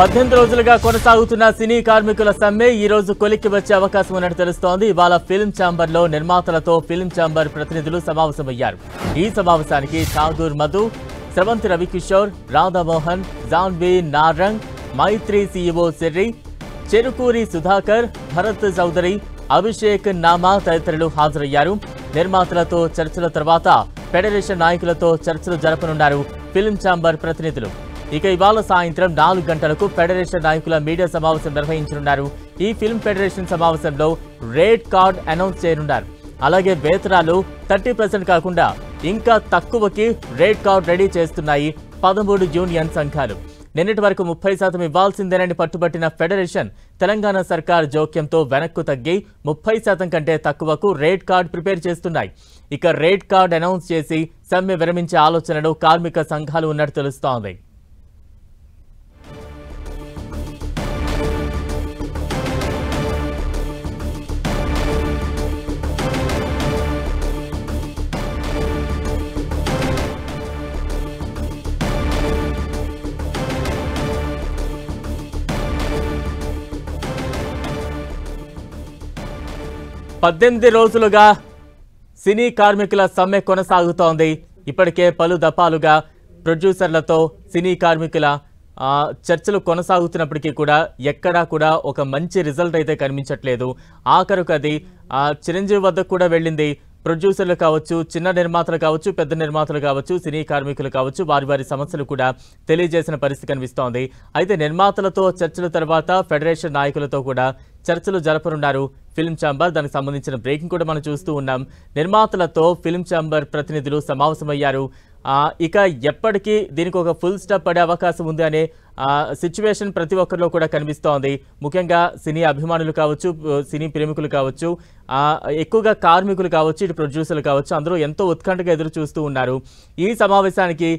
18 రోజులుగా కొనసాగుతున్న సినీ కార్మికుల సమ్మె ఈ రోజు కొలిక్కి వచ్చే అవకాశం ఉన్నట్టు తెలుస్తోంది. ఇవాళ ఫిల్మ్ ఛాంబర్లో నిర్మాతలతో ఫిల్మ్ ఛాంబర్ ప్రతినిధులు సమావేశమయ్యారు. ఈ సమావేశానికి ఠాగూర్ మధు, స్రవంతి రవికిషోర్, రాధామోహన్, జాన్వీ నారంగ్, మైత్రి సీఈఓ సిర్రి, చెరుకూరి సుధాకర్, భరత్ చౌదరి, అభిషేక్ నామా తదితరులు హాజరయ్యారు. నిర్మాతలతో చర్చల తర్వాత ఫెడరేషన్ నాయకులతో చర్చలు జరపనున్నారు ఫిల్మ్ ఛాంబర్ ప్రతినిధులు. ఇక ఇవాళ సాయంత్రం 4 గంటలకు ఫెడరేషన్ నాయకుల మీడియా సమావేశం నిర్వహించనున్నారు. ఈ ఫిల్మ్ ఫెడరేషన్ సమావేశంలో రేట్ కార్డ్ అనౌన్స్ చేయనున్నారు. అలాగే వేతనాలు 30% కాకుండా ఇంకా తక్కువకి రేట్ కార్డ్ రెడీ చేస్తున్నాయి 13 యూనియన్ సంఘాలు. నిన్నటి వరకు 30% ఇవ్వాల్సిందేనని పట్టుబట్టిన ఫెడరేషన్ తెలంగాణ సర్కార్ జోక్యంతో వెనక్కు తగ్గి 30% కంటే తక్కువకు రేట్ కార్డ్ ప్రిపేర్ చేస్తున్నాయి. ఇక రేట్ కార్డ్ అనౌన్స్ చేసి సమ్మె విరమించే ఆలోచనలో కార్మిక సంఘాలు ఉన్నట్టు తెలుస్తోంది. పద్దెనిమిది రోజులుగా సినీ కార్మికుల సమ్మె కొనసాగుతోంది. ఇప్పటికే పలు దఫాలుగా ప్రొడ్యూసర్లతో సినీ కార్మికుల చర్చలు కొనసాగుతున్నప్పటికీ కూడా ఎక్కడా కూడా ఒక మంచి రిజల్ట్ అయితే కనిపించట్లేదు. ఆఖరుకు అది చిరంజీవి వద్దకు కూడా వెళ్ళింది. ప్రొడ్యూసర్లు కావచ్చు, చిన్న నిర్మాతలు కావచ్చు, పెద్ద నిర్మాతలు కావచ్చు, సినీ కార్మికులు కావచ్చు, వారి వారి సమస్యలు కూడా తెలియజేసిన పరిస్థితి కనిపిస్తోంది. అయితే నిర్మాతలతో చర్చల తర్వాత ఫెడరేషన్ నాయకులతో కూడా చర్చలు జరపనున్నారు ఫిల్మ్ ఛాంబర్. దానికి సంబంధించిన బ్రేకింగ్ కూడా మనం చూస్తూ ఉన్నాం. నిర్మాతలతో ఫిల్మ్ ఛాంబర్ ప్రతినిధులు సమావేశమయ్యారు. ఇక ఎప్పటికీ దీనికి ఒక ఫుల్ స్టాప్ పడే అవకాశం ఉంది అనే సిచ్యువేషన్ ప్రతి ఒక్కరిలో కూడా కనిపిస్తోంది. ముఖ్యంగా సినీ అభిమానులు కావచ్చు, సినీ ప్రేమికులు కావచ్చు, ఎక్కువగా కార్మికులు కావచ్చు, ఇటు ప్రొడ్యూసర్లు కావచ్చు, అందరూ ఎంతో ఉత్కంఠగా ఎదురు చూస్తూ ఉన్నారు. ఈ సమావేశానికి